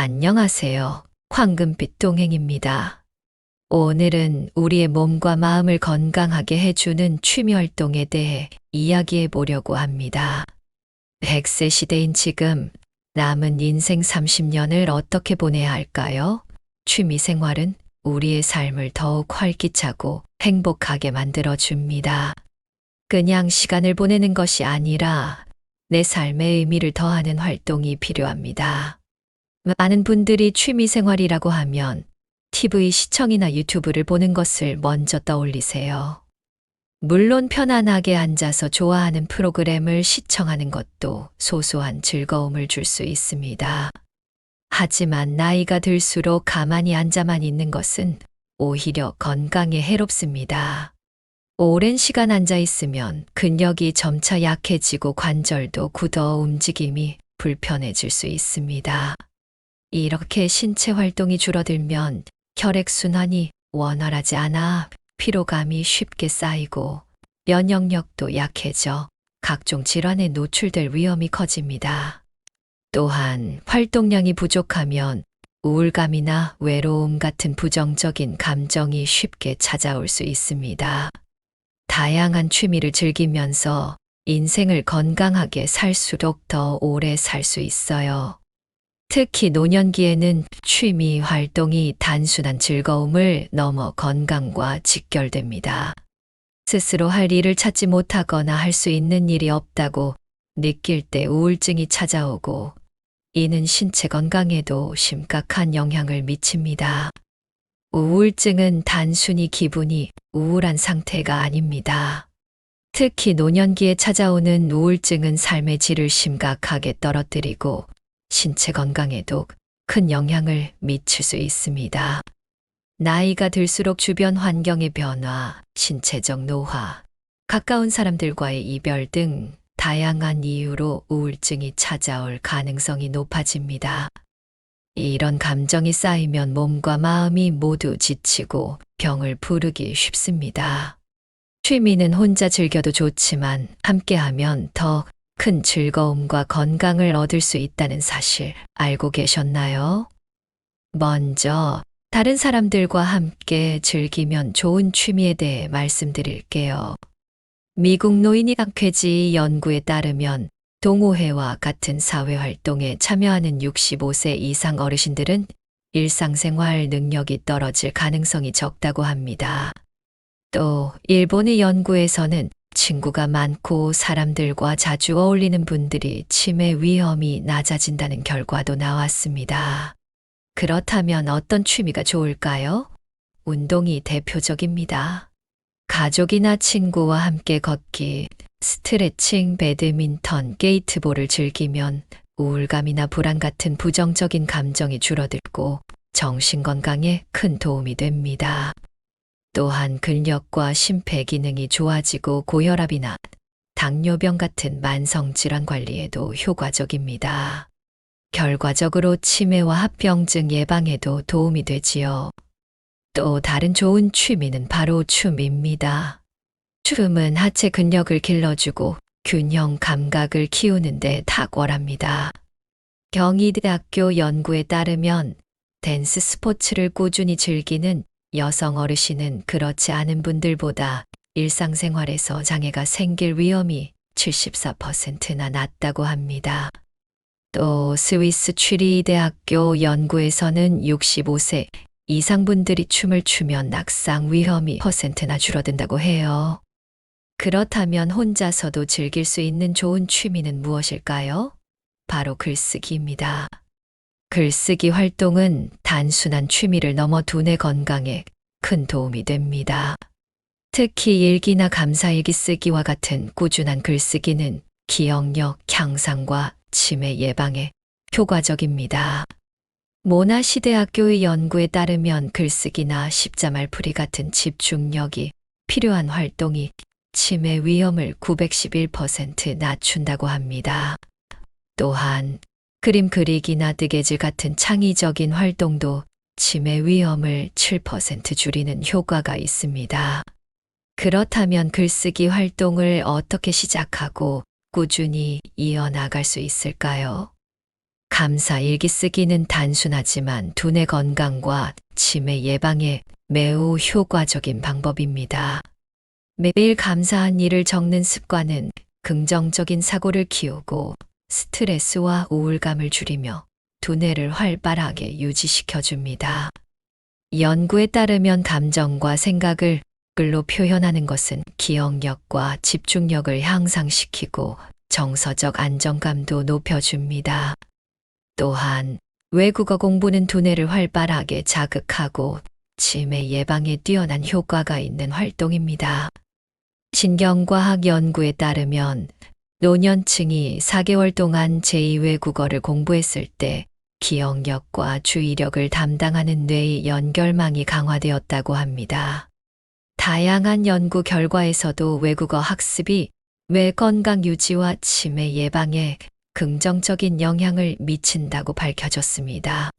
안녕하세요. 황금빛 동행입니다. 오늘은 우리의 몸과 마음을 건강하게 해주는 취미 활동에 대해 이야기해 보려고 합니다. 100세 시대인 지금 남은 인생 30년을 어떻게 보내야 할까요? 취미 생활은 우리의 삶을 더욱 활기차고 행복하게 만들어줍니다. 그냥 시간을 보내는 것이 아니라 내 삶의 의미를 더하는 활동이 필요합니다. 많은 분들이 취미 생활이라고 하면 TV 시청이나 유튜브를 보는 것을 먼저 떠올리세요. 물론 편안하게 앉아서 좋아하는 프로그램을 시청하는 것도 소소한 즐거움을 줄 수 있습니다. 하지만 나이가 들수록 가만히 앉아만 있는 것은 오히려 건강에 해롭습니다. 오랜 시간 앉아 있으면 근력이 점차 약해지고 관절도 굳어 움직임이 불편해질 수 있습니다. 이렇게 신체 활동이 줄어들면 혈액순환이 원활하지 않아 피로감이 쉽게 쌓이고 면역력도 약해져 각종 질환에 노출될 위험이 커집니다. 또한 활동량이 부족하면 우울감이나 외로움 같은 부정적인 감정이 쉽게 찾아올 수 있습니다. 다양한 취미를 즐기면서 인생을 건강하게 살수록 더 오래 살 수 있어요. 특히 노년기에는 취미 활동이 단순한 즐거움을 넘어 건강과 직결됩니다. 스스로 할 일을 찾지 못하거나 할 수 있는 일이 없다고 느낄 때 우울증이 찾아오고 이는 신체 건강에도 심각한 영향을 미칩니다. 우울증은 단순히 기분이 우울한 상태가 아닙니다. 특히 노년기에 찾아오는 우울증은 삶의 질을 심각하게 떨어뜨리고 신체 건강에도 큰 영향을 미칠 수 있습니다. 나이가 들수록 주변 환경의 변화, 신체적 노화, 가까운 사람들과의 이별 등 다양한 이유로 우울증이 찾아올 가능성이 높아집니다. 이런 감정이 쌓이면 몸과 마음이 모두 지치고 병을 부르기 쉽습니다. 취미는 혼자 즐겨도 좋지만 함께하면 더 큰 즐거움과 건강을 얻을 수 있다는 사실 알고 계셨나요? 먼저 다른 사람들과 함께 즐기면 좋은 취미에 대해 말씀드릴게요. 미국 노인의학회지 연구에 따르면 동호회와 같은 사회활동에 참여하는 65세 이상 어르신들은 일상생활 능력이 떨어질 가능성이 적다고 합니다. 또 일본의 연구에서는 친구가 많고 사람들과 자주 어울리는 분들이 치매 위험이 낮아진다는 결과도 나왔습니다. 그렇다면 어떤 취미가 좋을까요? 운동이 대표적입니다. 가족이나 친구와 함께 걷기, 스트레칭, 배드민턴, 게이트볼을 즐기면 우울감이나 불안 같은 부정적인 감정이 줄어들고 정신 건강에 큰 도움이 됩니다. 또한 근력과 심폐 기능이 좋아지고 고혈압이나 당뇨병 같은 만성 질환 관리에도 효과적입니다. 결과적으로 치매와 합병증 예방에도 도움이 되지요. 또 다른 좋은 취미는 바로 춤입니다. 춤은 하체 근력을 길러주고 균형 감각을 키우는 데 탁월합니다. 경희대학교 연구에 따르면 댄스 스포츠를 꾸준히 즐기는 여성 어르신은 그렇지 않은 분들보다 일상생활에서 장애가 생길 위험이 74%나 낮다고 합니다. 또 스위스 취리 대학교 연구에서는 65세 이상 분들이 춤을 추면 낙상 위험이 %나 줄어든다고 해요. 그렇다면 혼자서도 즐길 수 있는 좋은 취미는 무엇일까요? 바로 글쓰기입니다. 글쓰기 활동은 단순한 취미를 넘어 두뇌 건강에 큰 도움이 됩니다. 특히 일기나 감사일기 쓰기와 같은 꾸준한 글쓰기는 기억력 향상과 치매 예방에 효과적입니다. 모나시대학교의 연구에 따르면 글쓰기나 십자말풀이 같은 집중력이 필요한 활동이 치매 위험을 911% 낮춘다고 합니다. 또한 그림 그리기나 뜨개질 같은 창의적인 활동도 치매 위험을 7% 줄이는 효과가 있습니다. 그렇다면 글쓰기 활동을 어떻게 시작하고 꾸준히 이어나갈 수 있을까요? 감사 일기 쓰기는 단순하지만 두뇌 건강과 치매 예방에 매우 효과적인 방법입니다. 매일 감사한 일을 적는 습관은 긍정적인 사고를 키우고 스트레스와 우울감을 줄이며 두뇌를 활발하게 유지시켜 줍니다. 연구에 따르면 감정과 생각을 글로 표현하는 것은 기억력과 집중력을 향상시키고 정서적 안정감도 높여줍니다. 또한 외국어 공부는 두뇌를 활발하게 자극하고 치매 예방에 뛰어난 효과가 있는 활동입니다. 신경과학 연구에 따르면 노년층이 4개월 동안 제2외국어를 공부했을 때 기억력과 주의력을 담당하는 뇌의 연결망이 강화되었다고 합니다. 다양한 연구 결과에서도 외국어 학습이 뇌 건강 유지와 치매 예방에 긍정적인 영향을 미친다고 밝혀졌습니다.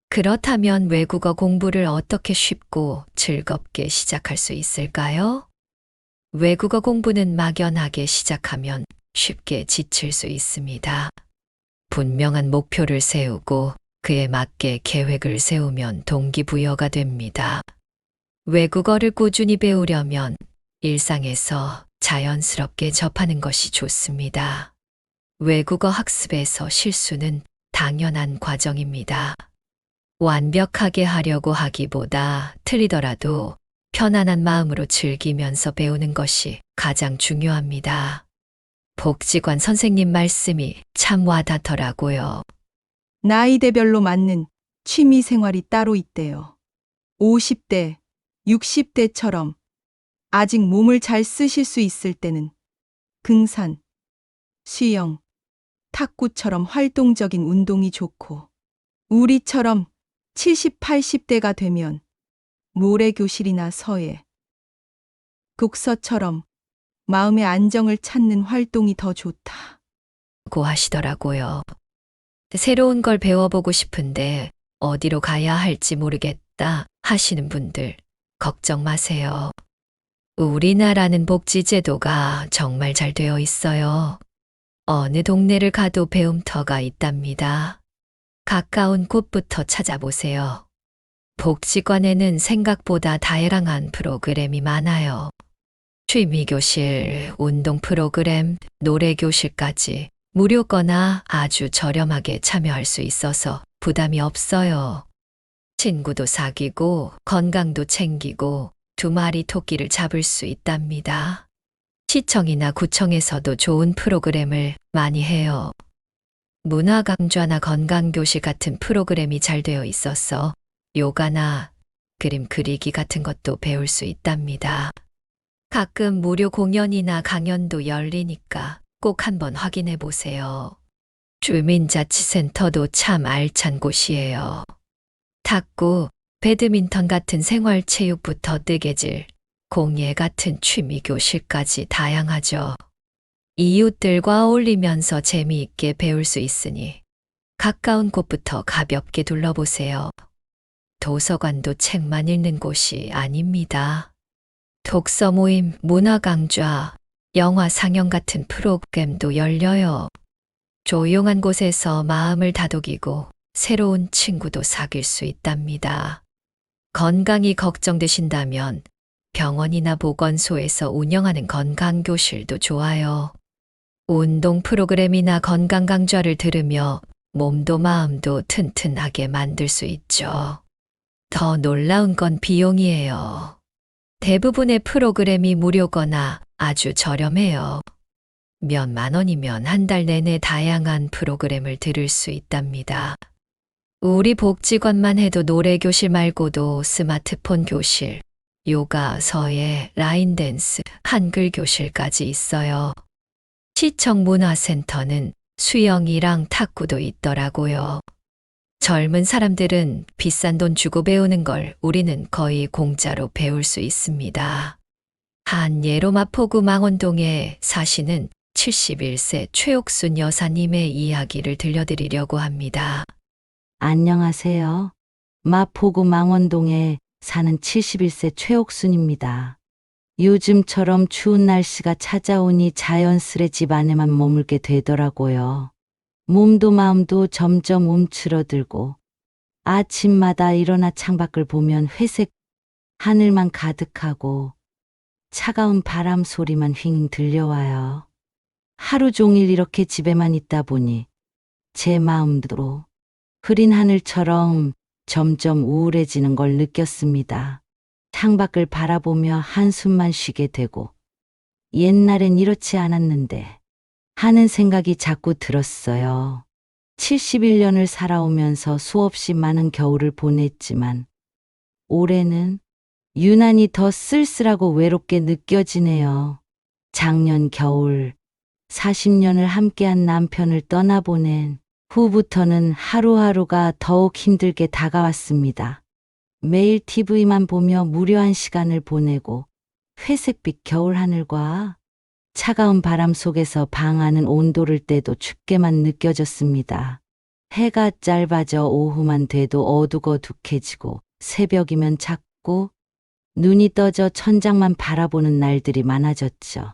그렇다면 외국어 공부를 어떻게 쉽고 즐겁게 시작할 수 있을까요? 외국어 공부는 막연하게 시작하면 쉽게 지칠 수 있습니다. 분명한 목표를 세우고 그에 맞게 계획을 세우면 동기부여가 됩니다. 외국어를 꾸준히 배우려면 일상에서 자연스럽게 접하는 것이 좋습니다. 외국어 학습에서 실수는 당연한 과정입니다. 완벽하게 하려고 하기보다 틀리더라도 편안한 마음으로 즐기면서 배우는 것이 가장 중요합니다. 복지관 선생님 말씀이 참 와닿더라고요. 나이대별로 맞는 취미 생활이 따로 있대요. 50대, 60대처럼 아직 몸을 잘 쓰실 수 있을 때는 등산, 수영, 탁구처럼 활동적인 운동이 좋고, 우리처럼 70, 80대가 되면 모래교실이나 서예, 독서처럼 마음의 안정을 찾는 활동이 더 좋다. 고 하시더라고요. 새로운 걸 배워보고 싶은데 어디로 가야 할지 모르겠다 하시는 분들 걱정 마세요. 우리나라는 복지제도가 정말 잘 되어 있어요. 어느 동네를 가도 배움터가 있답니다. 가까운 곳부터 찾아보세요. 복지관에는 생각보다 다양한 프로그램이 많아요. 취미교실, 운동 프로그램, 노래교실까지 무료거나 아주 저렴하게 참여할 수 있어서 부담이 없어요. 친구도 사귀고 건강도 챙기고 2마리 토끼를 잡을 수 있답니다. 시청이나 구청에서도 좋은 프로그램을 많이 해요. 문화강좌나 건강교실 같은 프로그램이 잘 되어 있어서 요가나 그림 그리기 같은 것도 배울 수 있답니다. 가끔 무료 공연이나 강연도 열리니까 꼭 한번 확인해 보세요. 주민자치센터도 참 알찬 곳이에요. 탁구, 배드민턴 같은 생활체육부터 뜨개질, 공예 같은 취미교실까지 다양하죠. 이웃들과 어울리면서 재미있게 배울 수 있으니 가까운 곳부터 가볍게 둘러보세요. 도서관도 책만 읽는 곳이 아닙니다. 독서 모임, 문화 강좌, 영화 상영 같은 프로그램도 열려요. 조용한 곳에서 마음을 다독이고 새로운 친구도 사귈 수 있답니다. 건강이 걱정되신다면 병원이나 보건소에서 운영하는 건강교실도 좋아요. 운동 프로그램이나 건강 강좌를 들으며 몸도 마음도 튼튼하게 만들 수 있죠. 더 놀라운 건 비용이에요. 대부분의 프로그램이 무료거나 아주 저렴해요. 몇만 원이면 한 달 내내 다양한 프로그램을 들을 수 있답니다. 우리 복지관만 해도 노래교실 말고도 스마트폰 교실, 요가, 서예, 라인 댄스, 한글 교실까지 있어요. 시청 문화센터는 수영이랑 탁구도 있더라고요. 젊은 사람들은 비싼 돈 주고 배우는 걸 우리는 거의 공짜로 배울 수 있습니다. 한 예로 마포구 망원동에 사시는 71세 최옥순 여사님의 이야기를 들려드리려고 합니다. 안녕하세요. 마포구 망원동에 사는 71세 최옥순입니다. 요즘처럼 추운 날씨가 찾아오니 자연스레 집 안에만 머물게 되더라고요. 몸도 마음도 점점 움츠러들고 아침마다 일어나 창밖을 보면 회색 하늘만 가득하고 차가운 바람 소리만 휙 들려와요. 하루 종일 이렇게 집에만 있다 보니 제 마음도 흐린 하늘처럼 점점 우울해지는 걸 느꼈습니다. 창밖을 바라보며 한숨만 쉬게 되고 옛날엔 이렇지 않았는데 하는 생각이 자꾸 들었어요. 71년을 살아오면서 수없이 많은 겨울을 보냈지만 올해는 유난히 더 쓸쓸하고 외롭게 느껴지네요. 작년 겨울 40년을 함께한 남편을 떠나보낸 후부터는 하루하루가 더욱 힘들게 다가왔습니다. 매일 TV만 보며 무료한 시간을 보내고 회색빛 겨울 하늘과 차가운 바람 속에서 방안은 온도를 때도 춥게만 느껴졌습니다. 해가 짧아져 오후만 돼도 어둑어둑해지고 새벽이면 자꾸 눈이 떠져 천장만 바라보는 날들이 많아졌죠.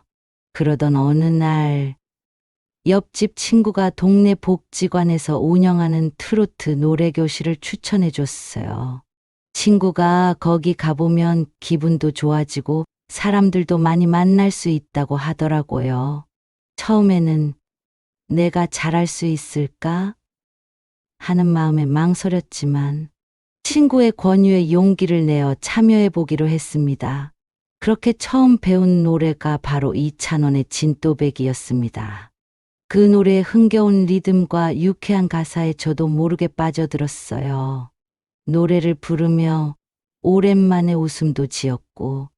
그러던 어느 날 옆집 친구가 동네 복지관에서 운영하는 트로트 노래교실을 추천해 줬어요. 친구가 거기 가보면 기분도 좋아지고 사람들도 많이 만날 수 있다고 하더라고요. 처음에는 내가 잘할 수 있을까 하는 마음에 망설였지만 친구의 권유에 용기를 내어 참여해 보기로 했습니다. 그렇게 처음 배운 노래가 바로 이찬원의 진또배기였습니다. 그 노래의 흥겨운 리듬과 유쾌한 가사에 저도 모르게 빠져들었어요. 노래를 부르며 오랜만에 웃음도 지었고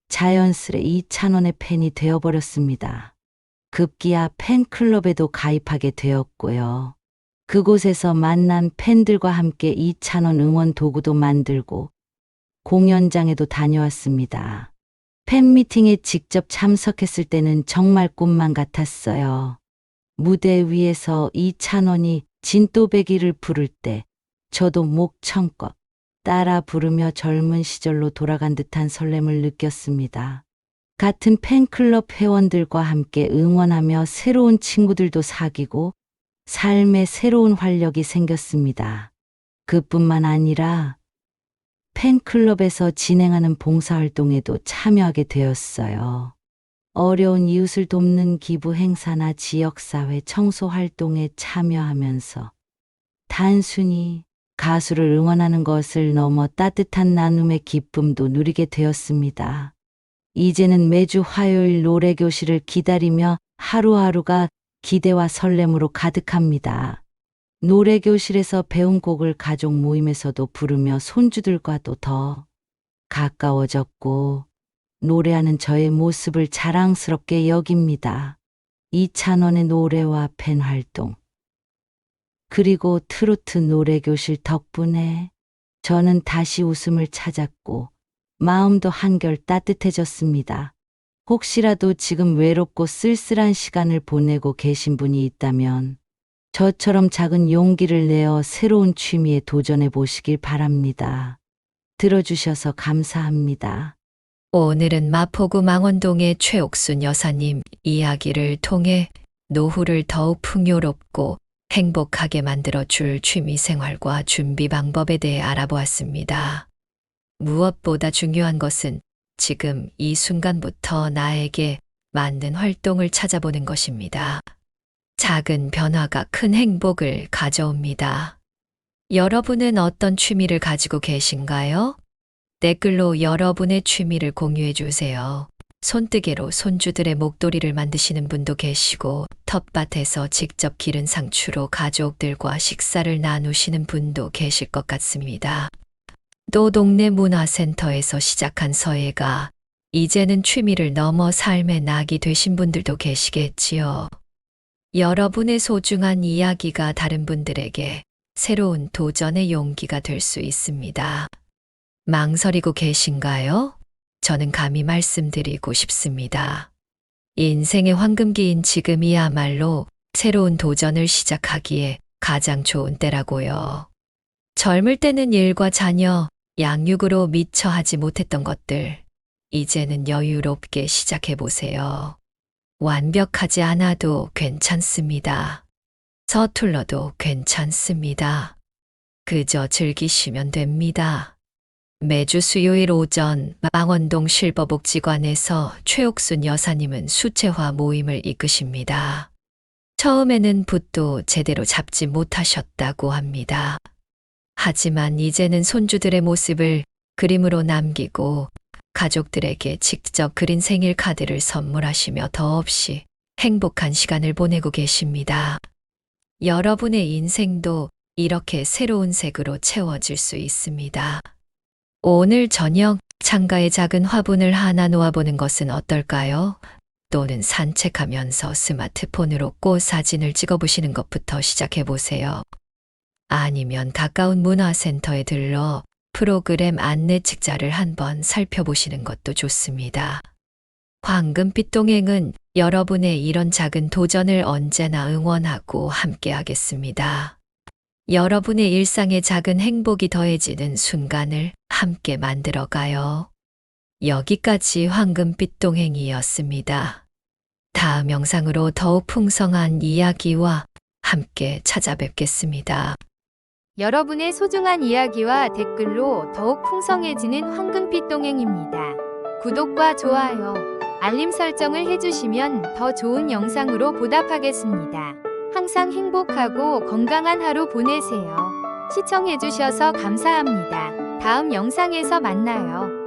자연스레 이찬원의 팬이 되어버렸습니다. 급기야 팬클럽에도 가입하게 되었고요. 그곳에서 만난 팬들과 함께 이찬원 응원 도구도 만들고 공연장에도 다녀왔습니다. 팬미팅에 직접 참석했을 때는 정말 꿈만 같았어요. 무대 위에서 이찬원이 진또배기를 부를 때 저도 목청껏 따라 부르며 젊은 시절로 돌아간 듯한 설렘을 느꼈습니다. 같은 팬클럽 회원들과 함께 응원하며 새로운 친구들도 사귀고 삶에 새로운 활력이 생겼습니다. 그뿐만 아니라 팬클럽에서 진행하는 봉사활동에도 참여하게 되었어요. 어려운 이웃을 돕는 기부 행사나 지역사회 청소 활동에 참여하면서 단순히 가수를 응원하는 것을 넘어 따뜻한 나눔의 기쁨도 누리게 되었습니다. 이제는 매주 화요일 노래교실을 기다리며 하루하루가 기대와 설렘으로 가득합니다. 노래교실에서 배운 곡을 가족 모임에서도 부르며 손주들과도 더 가까워졌고 노래하는 저의 모습을 자랑스럽게 여깁니다. 이찬원의 노래와 팬 활동 그리고 트로트 노래교실 덕분에 저는 다시 웃음을 찾았고 마음도 한결 따뜻해졌습니다. 혹시라도 지금 외롭고 쓸쓸한 시간을 보내고 계신 분이 있다면 저처럼 작은 용기를 내어 새로운 취미에 도전해 보시길 바랍니다. 들어주셔서 감사합니다. 오늘은 마포구 망원동의 최옥순 여사님 이야기를 통해 노후를 더욱 풍요롭고 행복하게 만들어줄 취미생활과 준비 방법에 대해 알아보았습니다. 무엇보다 중요한 것은 지금 이 순간부터 나에게 맞는 활동을 찾아보는 것입니다. 작은 변화가 큰 행복을 가져옵니다. 여러분은 어떤 취미를 가지고 계신가요? 댓글로 여러분의 취미를 공유해 주세요. 손뜨개로 손주들의 목도리를 만드시는 분도 계시고 텃밭에서 직접 기른 상추로 가족들과 식사를 나누시는 분도 계실 것 같습니다. 또 동네 문화센터에서 시작한 서예가 이제는 취미를 넘어 삶의 낙이 되신 분들도 계시겠지요. 여러분의 소중한 이야기가 다른 분들에게 새로운 도전의 용기가 될 수 있습니다. 망설이고 계신가요? 저는 감히 말씀드리고 싶습니다. 인생의 황금기인 지금이야말로 새로운 도전을 시작하기에 가장 좋은 때라고요. 젊을 때는 일과 자녀, 양육으로 미처 하지 못했던 것들, 이제는 여유롭게 시작해보세요. 완벽하지 않아도 괜찮습니다. 서툴러도 괜찮습니다. 그저 즐기시면 됩니다. 매주 수요일 오전 망원동 실버복지관에서 최옥순 여사님은 수채화 모임을 이끄십니다. 처음에는 붓도 제대로 잡지 못하셨다고 합니다. 하지만 이제는 손주들의 모습을 그림으로 남기고 가족들에게 직접 그린 생일 카드를 선물하시며 더없이 행복한 시간을 보내고 계십니다. 여러분의 인생도 이렇게 새로운 색으로 채워질 수 있습니다. 오늘 저녁 창가에 작은 화분을 하나 놓아보는 것은 어떨까요? 또는 산책하면서 스마트폰으로 꽃 사진을 찍어보시는 것부터 시작해보세요. 아니면 가까운 문화센터에 들러 프로그램 안내 책자를 한번 살펴보시는 것도 좋습니다. 황금빛 동행은 여러분의 이런 작은 도전을 언제나 응원하고 함께하겠습니다. 여러분의 일상에 작은 행복이 더해지는 순간을 함께 만들어가요. 여기까지 황금빛 동행이었습니다. 다음 영상으로 더욱 풍성한 이야기와 함께 찾아뵙겠습니다. 여러분의 소중한 이야기와 댓글로 더욱 풍성해지는 황금빛 동행입니다. 구독과 좋아요, 알림 설정을 해주시면 더 좋은 영상으로 보답하겠습니다. 항상 행복하고 건강한 하루 보내세요. 시청해주셔서 감사합니다. 다음 영상에서 만나요.